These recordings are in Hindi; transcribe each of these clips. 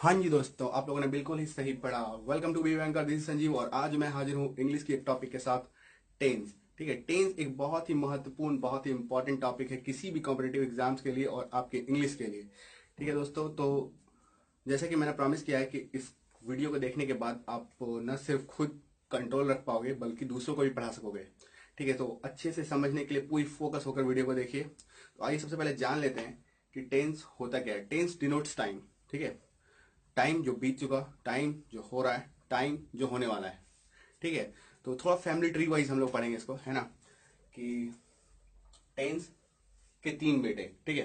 हाँ जी दोस्तों, आप लोगों ने बिल्कुल ही सही पढ़ा। Welcome to B banker, this is Sanjeev और आज मैं हाजिर हूँ इंग्लिश की एक टॉपिक के साथ, टेंस। ठीक है, टेंस एक बहुत ही महत्वपूर्ण, बहुत ही इंपॉर्टेंट टॉपिक है किसी भी कॉम्पिटेटिव एग्जाम्स के लिए और आपके इंग्लिश के लिए। ठीक है दोस्तों, तो जैसे कि मैंने प्रॉमिस किया है कि इस वीडियो को देखने के बाद आप न सिर्फ खुद कंट्रोल रख पाओगे बल्कि दूसरों को भी पढ़ा सकोगे। ठीक है, तो अच्छे से समझने के लिए पूरी फोकस होकर वीडियो को देखिए। तो आइए सबसे पहले जान लेते हैं कि टेंस होता क्या है। Tense denotes time. ठीक है, टाइम जो बीत चुका, टाइम जो हो रहा है, टाइम जो होने वाला है। ठीक है, तो थोड़ा फैमिली ट्री वाइज हम लोग पढ़ेंगे इसको, है ना, कि टेंस के तीन बेटे। ठीक है,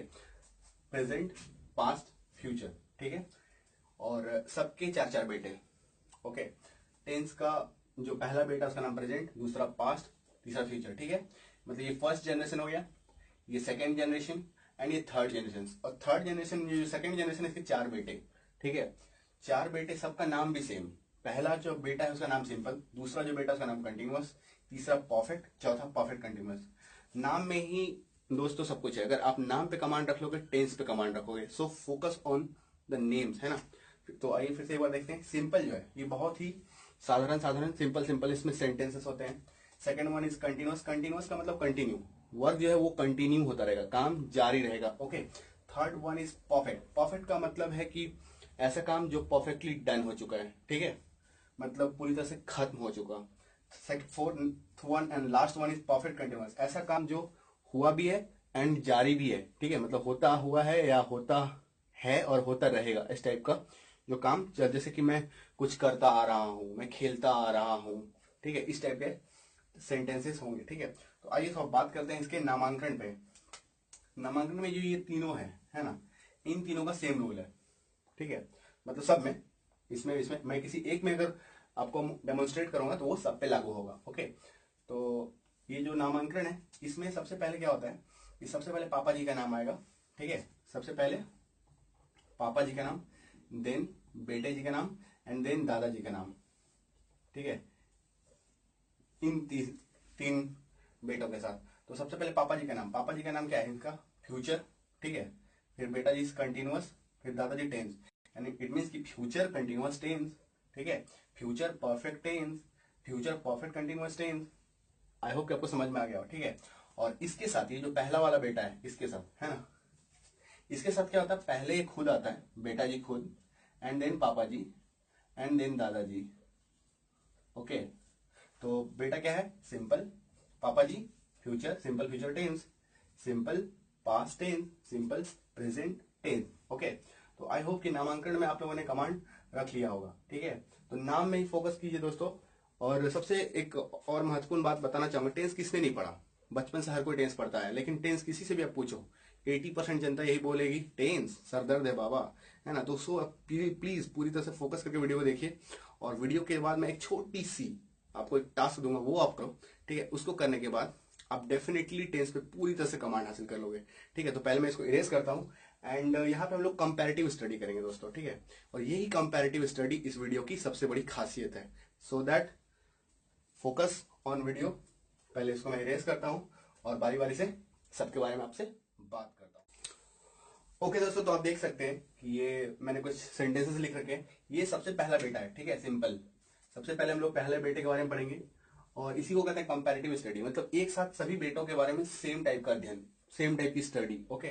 प्रेजेंट, पास्ट, फ्यूचर। ठीक है, और सबके चार चार बेटे। ओके, टेंस का जो पहला बेटा उसका नाम प्रेजेंट, दूसरा पास्ट, तीसरा फ्यूचर। ठीक है, मतलब ये फर्स्ट जनरेशन हो गया, ये सेकेंड जनरेशन एंड ये थर्ड जनरेशन। और थर्ड जनरेशन, ये जो सेकेंड जनरेशन है, इसके चार बेटे। ठीक है, चार बेटे, सबका नाम भी सेम। पहला जो बेटा है उसका नाम सिंपल, दूसरा जो बेटा उसका नाम कंटिन्यूअस, तीसरा परफेक्ट, चौथा परफेक्ट कंटिन्यूअस। नाम में ही दोस्तों सब कुछ है। अगर आप नाम पे कमांड रख लोगे, टेंस पे कमांड रखोगे। So focus on the names, है ना। तो आइए फिर से एक बार देखते हैं। सिंपल जो है ये बहुत ही साधारण साधारण सिंपल सिंपल इसमें सेंटेंसेस होते हैं। Second one is continuous. Continuous का मतलब कंटिन्यू, वर्क जो है वो कंटिन्यू होता रहेगा, काम जारी रहेगा। Okay, third one is perfect. Perfect का मतलब है कि ऐसा काम जो परफेक्टली डन हो चुका है। ठीक है, मतलब पूरी तरह से खत्म हो चुका। Fourth one and last one is perfect continuous. ऐसा काम जो हुआ भी है एंड जारी भी है। ठीक है, मतलब होता हुआ है या होता है और होता रहेगा, इस टाइप का जो काम, जैसे कि मैं कुछ करता आ रहा हूं, मैं खेलता आ रहा हूं। ठीक है, इस टाइप के सेंटेंसेस होंगे। ठीक है, तो आइए थोड़ा बात करते हैं इसके नामांकन पे। नामांकन में जो ये तीनों है ना, इन तीनों का सेम रूल है। ठीक है, मतलब सब में, इसमें इसमें मैं किसी एक में अगर आपको डेमोन्स्ट्रेट करूंगा तो वो सब पे लागू होगा। ओके, तो ये जो नामांकन है इसमें सबसे पहले क्या होता है कि सबसे पहले पापा जी का नाम आएगा। ठीक है, सबसे पहले पापा जी का नाम, देन बेटे जी का नाम एंड देन दादाजी का नाम। ठीक है, इन तीन बेटों के साथ। तो सबसे पहले पापा जी का नाम, पापा जी का नाम क्या है इनका, फ्यूचर। ठीक है, फिर बेटा जी कंटिन्यूअस, फिर दादाजी टेंस, यानी इट मीन्स की फ्यूचर कंटिन्यूअस टेंस। ठीक है, future perfect tense, future perfect continuous tense. I hope कि आपको समझ में आ गया हो। ठीक है, और इसके साथ ये जो पहला वाला बेटा है इसके साथ, है ना, इसके साथ क्या होता है, पहले ये खुद आता है, बेटा जी खुद, एंड देन पापा जी एंड देन दादाजी। ओके, तो बेटा क्या है, सिंपल, पापा ji future, simple future tense, simple past tense, simple present tense. Okay, तो आई होप कि नामांकन में आप लोगों ने कमांड रख लिया होगा। ठीक है, तो नाम में ही फोकस कीजिए दोस्तों। और सबसे एक और महत्वपूर्ण बात बताना चाहूंगा, टेंस किसने नहीं पढ़ा। बचपन से हर कोई टेंस पढ़ता है, लेकिन टेंस किसी से भी आप पूछो 80% जनता यही बोलेगी टेंस सरदर्द है बाबा, है ना। तो सो प्लीज पूरी तरह से फोकस करके वीडियो को देखिए। और वीडियो के बाद मैं एक छोटी सी आपको एक टास्क दूंगा, वो आप करो। ठीक है, उसको करने के बाद आप डेफिनेटली टेंस पे पूरी तरह से कमांड हासिल कर लोगे। ठीक है, तो पहले मैं इसको इरेज करता हूँ एंड यहाँ पे हम लोग कंपैरेटिव स्टडी करेंगे दोस्तों। ठीक है, और यही कंपैरेटिव स्टडी इस वीडियो की सबसे बड़ी खासियत है। So that focus on video. पहले इसको मैं इरेज करता हूँ और बारी बारी से सबके बारे में आपसे बात करता हूँ। ओके दोस्तों, तो आप देख सकते हैं कि ये मैंने कुछ सेंटेंसेस लिख रखे हैं। ये सबसे पहला बेटा है। ठीक है, सिंपल। सबसे पहले हम लोग पहले बेटे के बारे में पढ़ेंगे और इसी को कहते हैं कंपैरेटिव स्टडी, मतलब एक साथ सभी बेटों के बारे में सेम टाइप का अध्ययन, सेम टाइप की स्टडी। ओके,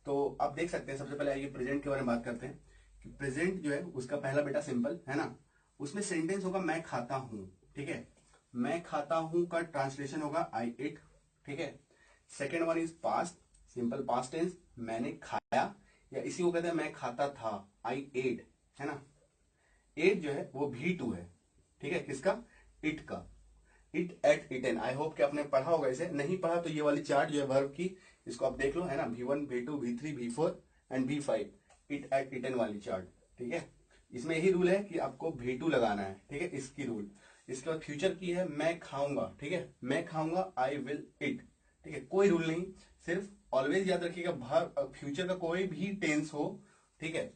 तो आप देख सकते हैं सबसे पहले आइए प्रेजेंट के बारे में बात करते हैं कि प्रेजेंट जो है उसका पहला बेटा सिंपल, है ना। उसमें सेंटेंस होगा मैं खाता हूं। ठीक है, मैं खाता हूं का ट्रांसलेशन होगा आई इट। ठीक है, second one is past, simple past tense, मैंने खाया, या इसी को कहते हैं मैं खाता था, आई एट, है ना। एट जो है वो V2 है। ठीक है, किसका, इट का, it at eaten. I hope कि आपने पढ़ा होगा इसे, नहीं पढ़ा तो ये वाली चार्ट जो है वर्ब की, इसको आप देख लो, है ना, V1 V2 V3 V4 and V5, it at eaten वाली चार्ट। ठीक है, इसमें यही रूल है कि आपको V2 लगाना है। ठीक है, इसकी रूल। इसके बाद फ्यूचर की है मैं खाऊंगा। ठीक है, मैं खाऊंगा, आई विल इट। ठीक है, कोई रूल नहीं, सिर्फ ऑलवेज याद रखिएगा फ्यूचर का कोई भी टेंस हो, ठीक है,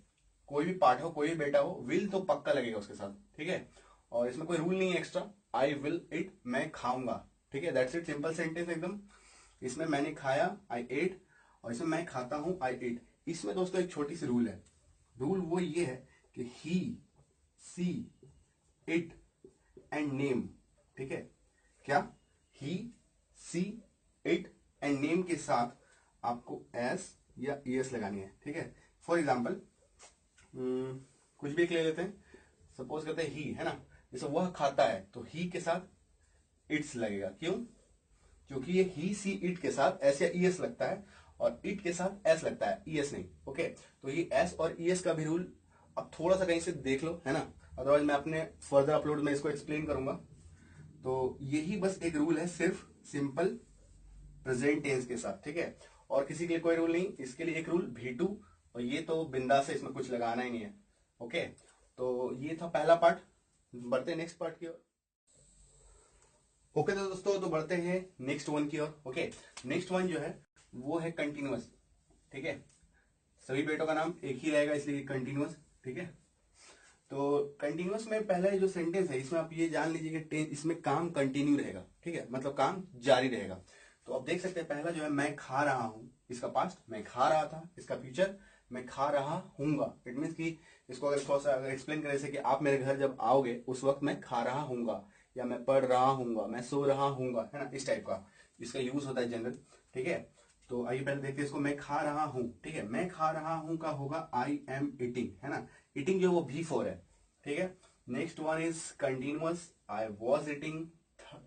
कोई भी पार्ट हो, कोई भी बेटा हो, विल तो पक्का लगेगा उसके साथ। ठीक है, और इसमें कोई रूल नहीं है एक्स्ट्रा, आई विल इट, मैं खाऊंगा। ठीक है, दैट्स इट, सिंपल सेंटेंस एकदम। इसमें मैंने खाया, आई एट, और इसमें मैं खाता हूं, आई इट। इसमें दोस्तों एक छोटी सी रूल है। रूल वो ये है कि ही, सी, इट एंड नेम, ठीक है, क्या, ही, सी, इट एंड नेम के साथ आपको एस या ईएस लगानी है, ठीक है। फॉर एग्जाम्पल कुछ भी एक ले लेते हैं, सपोज करते हैं ही, है ना, जैसे वह खाता है तो ही के साथ इट्स लगेगा, क्यों, क्योंकि ये ही, सी, इट के साथ एस या ईएस लगता है और इट के साथ एस लगता है, ईएस नहीं, ओके। तो ये एस और ईएस का भी रूल अब थोड़ा सा कहीं से देख लो, है ना, अदरवाइज मैं अपने फर्दर अपलोड में इसको एक्सप्लेन करूंगा। तो यही बस एक रूल है सिर्फ सिंपल प्रेजेंट टेंस के साथ, ठीक है, और किसी के लिए कोई रूल नहीं, इसके लिए एक रूल V2, और ये तो बिंदास है, इसमें कुछ लगाना ही नहीं है, ओके। तो ये था पहला पार्ट, बढ़ते हैं नेक्स्ट पार्ट की ओर। ओके तो दोस्तों, तो बढ़ते हैं नेक्स्ट वन की ओर, ओके। नेक्स्ट वन जो है वो है कंटिन्यूअस, ठीक है, सभी बेटों का नाम एक ही रहेगा इसलिए कंटिन्यूअस, ठीक है। तो कंटिन्यूअस में पहला जो सेंटेंस है इसमें आप ये जान लीजिए कि इसमें काम कंटिन्यू रहेगा, ठीक है, मतलब काम जारी रहेगा। तो आप देख सकते हैं पहला जो है मैं खा रहा हूं, इसका पास्ट मैं खा रहा था, इसका फ्यूचर मैं खा रहा हूंगा। इट मीन्स कि इसको अगर थोड़ा सा अगर एक्सप्लेन करें जैसे कि आप मेरे घर जब आओगे उस वक्त मैं खा रहा हूंगा, या मैं पढ़ रहा हूंगा, मैं सो रहा हूंगा, है ना, इस टाइप का इसका यूज होता है जनरल, ठीक है। तो आइए पहले देखते हैं इसको, मैं खा रहा हूं, ठीक है, मैं खा रहा हूं का होगा आई एम ईटिंग, है ना, ईटिंग जो वो V4 है, ठीक है। Next one is continuous, I was eating,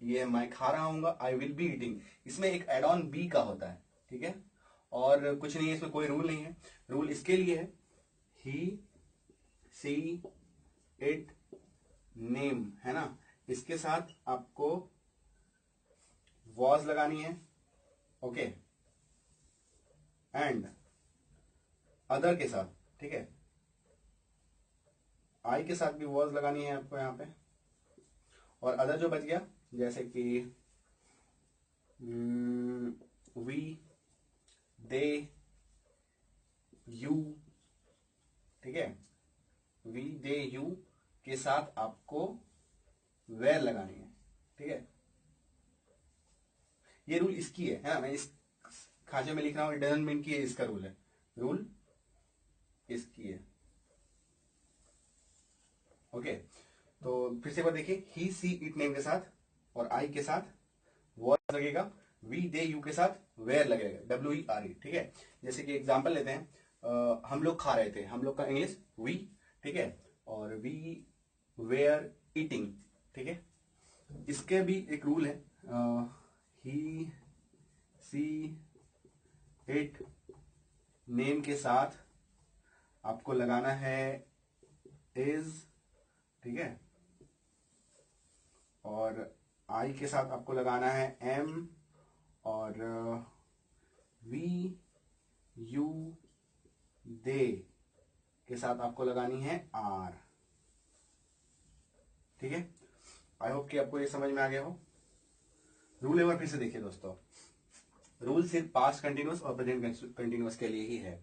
ये मैं खा रहा हूंगा, आई विल बी ईटिंग, इसमें एक एड ऑन बी का होता है, ठीक है, और कुछ नहीं है इसमें, कोई रूल नहीं है। रूल इसके लिए है ही, सी, इट, नेम, है ना, इसके साथ आपको वॉज लगानी है, ओके, एंड अदर के साथ, ठीक है, आई के साथ भी वॉज लगानी है आपको यहाँ पे, और अदर जो बच गया जैसे कि वी, दे, यू, ठीक है, वी, दे, यू के साथ आपको वेयर लगानी है, ठीक है। ये रूल इसकी है ना, मैं इस खांचे में लिख रहा हूं, इट डजंट मीन कि ये इसका रूल है, रूल इसकी है, ओके। तो फिर से एक बार देखिए, ही, सी, इट नेम के साथ और आई के साथ वॉज लगेगा, वी, दे, यू के साथ वेयर लगेगा, WERE, ठीक है। जैसे कि एग्जांपल लेते हैं, हम लोग खा रहे थे, हम लोग का इंग्लिश वी, ठीक है, और वी वेयर ईटिंग, ठीक है। इसके भी एक रूल है, ही, सी, इट नेम के साथ आपको लगाना है इज, ठीक है, और आई के साथ आपको लगाना है एम, और वी, यू, दे के साथ आपको लगानी है आर, ठीक है। आई होप कि आपको ये समझ में आ गया हो। रूल एक बार फिर से देखिए दोस्तों, रूल सिर्फ पास्ट कंटिन्यूअस और प्रेजेंट कंटिन्यूअस के लिए ही है।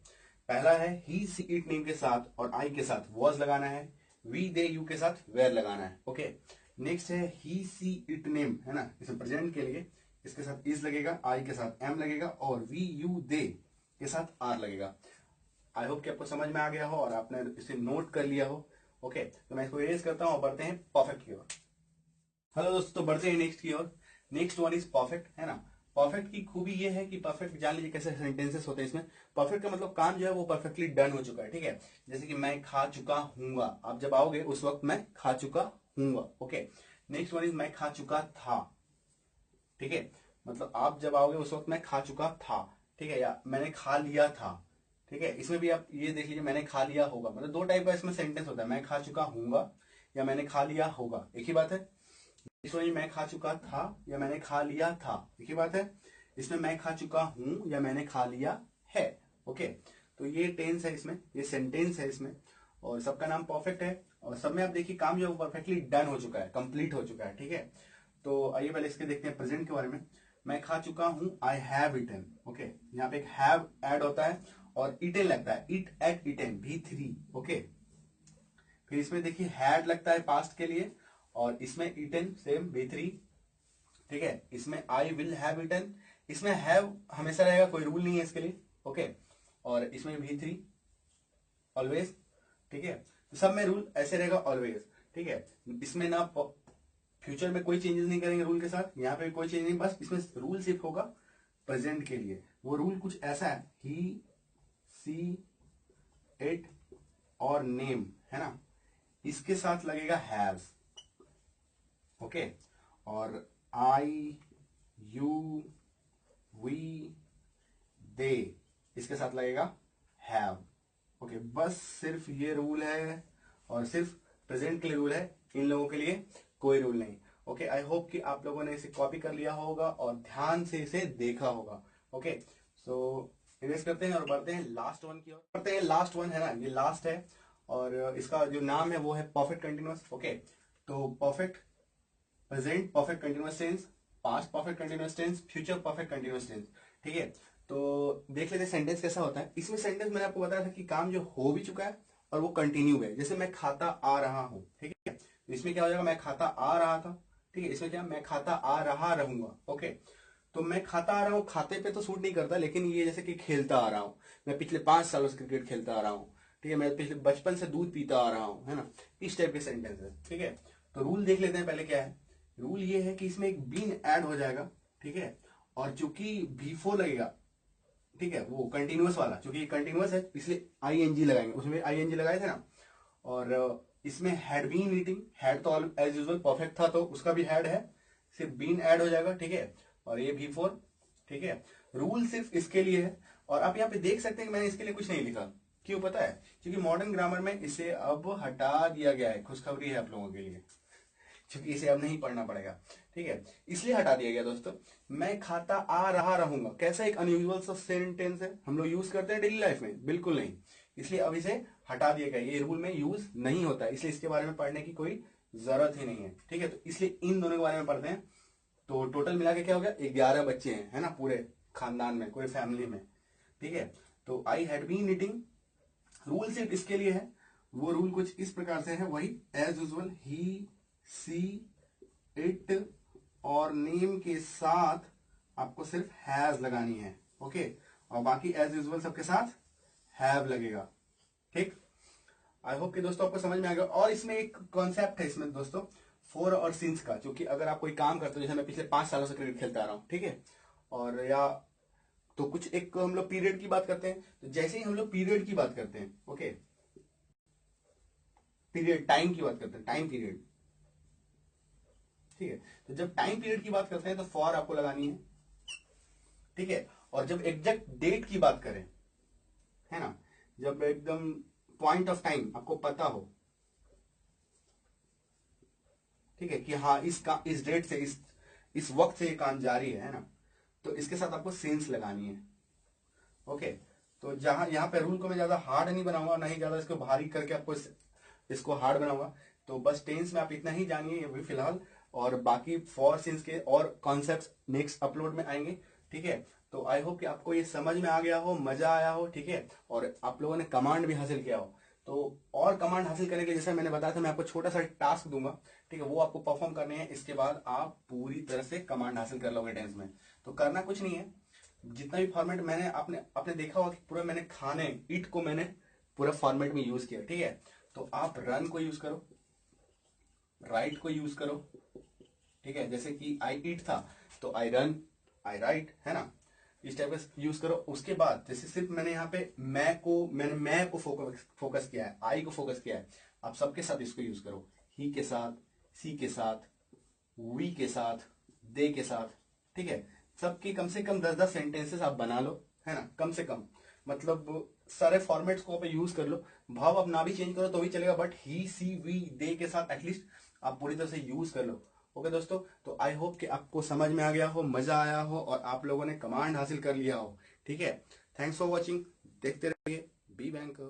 पहला है ही, सी, इट नेम के साथ और आई के साथ वॉज लगाना है, वी, दे, यू के साथ वेयर लगाना है, ओके। नेक्स्ट है ही, सी, इट नेम, है ना, इसे प्रेजेंट के लिए इसके साथ इज लगेगा, आई के साथ एम लगेगा, और वी, यू, दे के साथ आर लगेगा। आई होप कि आपको समझ में आ गया हो और आपने इसे नोट कर लिया हो, ओके। तो मैं इसको इरेज करता हूं और बढ़ते हैं परफेक्ट की ओर। हेलो दोस्तों, बढ़ते हैं नेक्स्ट की ओर। नेक्स्ट वन इज परफेक्ट, है ना। परफेक्ट की खूबी ये है कि परफेक्ट जान लीजिए कैसे सेंटेंसेस होते हैं इसमें। परफेक्ट का मतलब काम जो है वो परफेक्टली डन हो चुका है, ठीक है। जैसे कि मैं खा चुका हूंगा, आप जब आओगे उस वक्त मैं खा चुका हूंगा, ओके। नेक्स्ट वन इज मैं खा चुका था, ठीक है, मतलब आप जब आओगे उस वक्त मैं खा चुका था, ठीक है, या मैंने खा लिया था, ठीक है। इसमें भी आप ये देख लीजिए मैंने खा लिया होगा, मतलब दो टाइप का इसमें सेंटेंस होता है, मैं खा चुका हूंगा या मैंने खा लिया होगा, एक ही बात है। इसमें मैं खा चुका था या मैंने खा लिया था, एक ही बात है। इसमें मैं खा चुका हूं या मैंने खा लिया है, ओके। तो ये टेंस है इसमें, ये सेंटेंस है इसमें, और सबका नाम परफेक्ट है, और सब में आप देखिए काम जो है परफेक्टली डन हो चुका है, कंप्लीट हो चुका है, ठीक है। तो आइए पहले इसके देखते हैं प्रेजेंट के बारे में। मैं खा चुका हूं, आई हैव इटन, ओके। यहाँ पे एक हैव ऐड होता है और इटन लगता है, it at eaten, V3, okay. फिर इसमें देखिए हैड लगता है पास्ट के लिए, और इसमें इटन सेम V3, ठीक है। इसमें आई विल हैव इटन, इसमें हैव हमेशा रहेगा, कोई रूल नहीं है इसके लिए, ओके। और इसमें V3 ऑलवेज, ठीक है। सब में रूल ऐसे रहेगा ऑलवेज, ठीक है। इसमें ना फ्यूचर में कोई चेंजेस नहीं करेंगे रूल के साथ, यहाँ पे भी कोई चेंज नहीं, बस इसमें रूल सिर्फ होगा प्रेजेंट के लिए। वो रूल कुछ ऐसा है, ही, सी, इट और नेम, है ना, इसके साथ लगेगा हैज, ओके। और आई, यू, वी, दे, इसके साथ लगेगा हैव, ओके। बस सिर्फ ये रूल है और सिर्फ प्रेजेंट के लिए रूल है, इन लोगों के लिए कोई रूल नहीं, ओके। आई होप कि आप लोगों ने इसे कॉपी कर लिया होगा और ध्यान से इसे देखा होगा, ओके। सो इरेज करते हैं और बढ़ते हैं लास्ट वन की ओर। बढ़ते हैं, लास्ट वन है ना, ये लास्ट है और इसका जो नाम है वो है परफेक्ट कंटिन्यूअस, ओके। तो perfect present perfect continuous tense, past perfect continuous tense, future perfect continuous tense, ठीक है। तो देख लेते हैं सेंटेंस कैसा होता है। इसमें सेंटेंस मैंने आपको बताया था कि काम जो हो भी चुका है और वो कंटिन्यू है, जैसे मैं खाता आ रहा हूं, ठीक है। तो इसमें क्या हो जाएगा, मैं खाता आ रहा था, ठीक है। इसमें क्या, मैं खाता आ रहा रहूंगा, ओके। तो मैं खाता आ रहा हूँ, खाते पे तो सूट नहीं करता, लेकिन ये जैसे कि खेलता आ रहा हूँ, मैं पिछले 5 सालों से क्रिकेट खेलता आ रहा हूँ, ठीक है। मैं पिछले बचपन से दूध पीता आ रहा हूँ, है ना, इस टाइप के सेंटेंस है, ठीक है। तो रूल देख लेते हैं पहले क्या है। रूल ये है कि इसमें एक बीन ऐड हो जाएगा, ठीक है। और चूंकि B4 लगेगा, ठीक है, वो कंटिन्यूअस वाला, चूंकि कंटिन्यूअस है इसलिए ING लगाएंगे, उसमें ING लगाए थे ना। और इसमें हैड बीन ईटिंग, हैड तो एज यूजुअल परफेक्ट था तो उसका भी हैड है, सिर्फ बीन ऐड हो जाएगा, ठीक है। और ये B4, ठीक है। रूल सिर्फ इसके लिए है और आप यहाँ पे देख सकते हैं कि मैंने इसके लिए कुछ नहीं लिखा, क्यों पता है, क्योंकि मॉडर्न ग्रामर में इसे अब हटा दिया गया है। खुशखबरी है आप लोगों के लिए, क्योंकि इसे अब नहीं पढ़ना पड़ेगा, ठीक है, इसलिए हटा दिया गया दोस्तों। मैं खाता आ रहा रहूंगा, कैसा एक अनयूजुअल सा सेंटेंस है, हम लोग यूज करते हैं डेली लाइफ में, बिल्कुल नहीं, इसलिए अब इसे हटा दिया गया, ये रूल में यूज नहीं होता, इसलिए इसके बारे में पढ़ने की कोई जरूरत ही नहीं है, ठीक है। तो इसलिए इन दोनों के बारे में पढ़ते हैं। तो टोटल मिला के क्या हो गया, 11 बच्चे हैं, है ना, पूरे खानदान में, पूरे फैमिली में, ठीक है। तो I had been eating, rule सिर्फ इसके लिए है, वो रूल कुछ इस प्रकार से है, वही as usual, he, she, it और नेम के साथ आपको सिर्फ हैज लगानी है, ओके। और बाकी एज यूजुअल सबके साथ हैव लगेगा, ठीक। आई होप कि दोस्तों आपको समझ में आ गया। और इसमें एक कॉन्सेप्ट है इसमें दोस्तों, फॉर और सिंस का, क्योंकि अगर आप कोई काम करते हो, जैसे मैं पिछले 5 सालों से क्रिकेट खेलता आ रहा हूं, ठीक है, और या तो कुछ एक हम लोग पीरियड की बात करते हैं, तो जैसे ही हम लोग पीरियड की बात करते हैं, ओके, पीरियड टाइम की बात करते हैं, टाइम पीरियड, ठीक है। तो जब टाइम पीरियड की बात करते हैं तो फॉर आपको लगानी है, ठीक है। और जब एग्जैक्ट डेट की बात करें, है ना, जब एकदम पॉइंट ऑफ टाइम आपको पता हो, ठीक है, कि हाँ इस डेट से इस वक्त से ये काम जारी है ना, तो इसके साथ आपको सेंस लगानी है, ओके। तो जहां यहाँ पे रूल को मैं ज्यादा हार्ड नहीं बनाऊंगा, ना ही ज्यादा इसको भारी करके आपको इसको हार्ड बनाऊंगा। तो बस टेंस में आप इतना ही जानिए अभी फिलहाल, और बाकी फॉर सिंस के और कॉन्सेप्ट नेक्स्ट अपलोड में आएंगे, ठीक है। तो आई होप कि आपको ये समझ में आ गया हो, मजा आया हो, ठीक है, और आप लोगों ने कमांड भी हासिल किया हो। तो और कमांड हासिल करने के लिए, जैसे मैंने बताया था, मैं आपको छोटा सा टास्क दूंगा, ठीक है, वो आपको परफॉर्म करने हैं, इसके बाद आप पूरी तरह से कमांड हासिल कर लोगे टेंस में। तो करना कुछ नहीं है, जितना भी फॉर्मेट मैंने आपने आपने देखा होगा कि पूरा मैंने खाने ईट को मैंने पूरा फॉर्मेट में यूज किया, ठीक है। तो आप रन को यूज करो, राइट को यूज करो, ठीक है, जैसे कि आई ईट था तो आई रन, आई राइट, है ना, इस टाइप का यूज करो। उसके बाद जैसे सिर्फ मैंने यहाँ पे मैं को फोकस किया है, आई को फोकस किया है, आप सबके साथ इसको यूज करो, ही के साथ, सी के साथ, वी के साथ, दे के साथ, ठीक है। सबकी कम से कम 10-10 सेंटेंसेस आप बना लो, है ना, कम से कम, मतलब सारे फॉर्मेट्स को आप यूज कर लो। भाव आप ना भी चेंज करो तो भी चलेगा, बट ही, सी, वी, दे के साथ एटलीस्ट आप पूरी तरह से यूज कर लो, ओके दोस्तों। तो आई होप कि आपको समझ में आ गया हो, मजा आया हो और आप लोगों ने कमांड हासिल कर लिया हो, ठीक है। थैंक्स फॉर वॉचिंग, देखते रहिए बी बैंक।